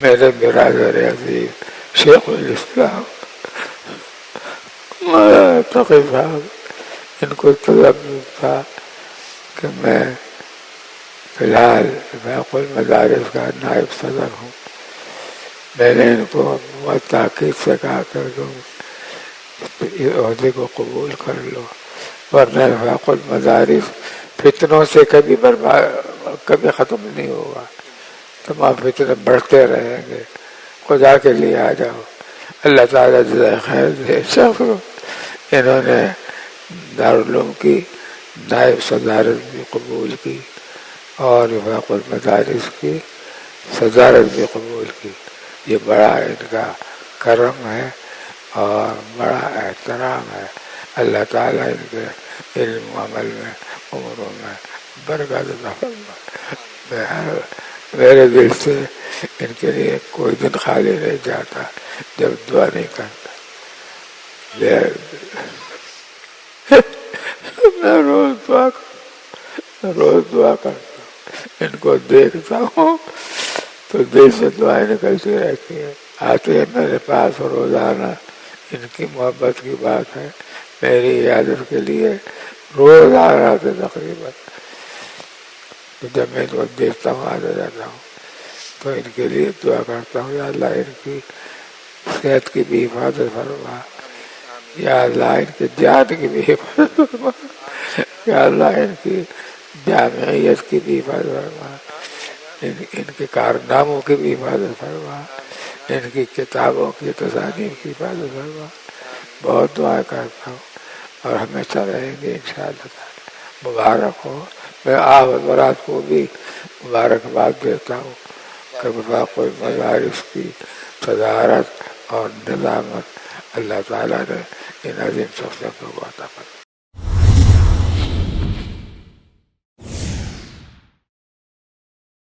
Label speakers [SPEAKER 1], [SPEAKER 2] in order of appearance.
[SPEAKER 1] میرے برادر عزیز شیخ الاسلام تقی صاحب، ان کو تجربہ تھا کہ میں فی الحال فیق المدارس کا نائب صدر ہوں. میں نے ان کو بہت تاکید سے کہا کہ تم اس عہدے کو قبول کر لو، ورنہ فیق المدارس فتنوں سے کبھی ختم نہیں ہوگا، تمام فتنے بڑھتے رہیں گے. خدا کے لیے آ جاؤ. اللہ تعالیٰ جزائے خیر دے. انہوں نے دارالعلوم کی نائب صدارت بھی قبول کی اور فیق المدارس کی صدارت بھی قبول کی. یہ بڑا ان کا کرم ہے اور بڑا احترام ہے. اللہ تعالیٰ ان کے علم و عمل میں اموروں میں برکت عطا فرمائے. میرے دل سے ان کے لیے کوئی دن خالی نہیں جاتا جب دعا نہیں کرتا. میں روز دعا کرتا ہوں، ان کو دیکھتا ہوں تو دل سے دعائیں نکلتی رہتی ہیں. آتے ہیں میرے پاس روزانہ. ان کی محبت کی بات ہے. میری عیادت کے لیے روز آ رہا تھا تقریباً. جب میں ان کو دیکھتا ہوں آتا جاتا ہوں تو ان کے لیے دعا کرتا ہوں، یا اللہ ان کی صحت کی بھی حفاظت فرما، یا اللہ ان کی جان کی بھی حفاظت فرما، یا اللہ ان کی جامعیت کی بھی حفاظت فرما، ان کے کارناموں کی بھی حفاظت فرما، ان کی کتابوں کی تصانیف کی حفاظت فرما. بہت دعا کرتا ہوں اور ہمیشہ رہیں گے انشاءاللہ تعالی. مبارک ہو. میں آپ حضرات کو بھی مبارکباد دیتا ہوں کہ فیق المدارس کی صدارت اور نظامت اللہ تعالیٰ نے ان عظیم شخصیتوں کو عطا فرمایا.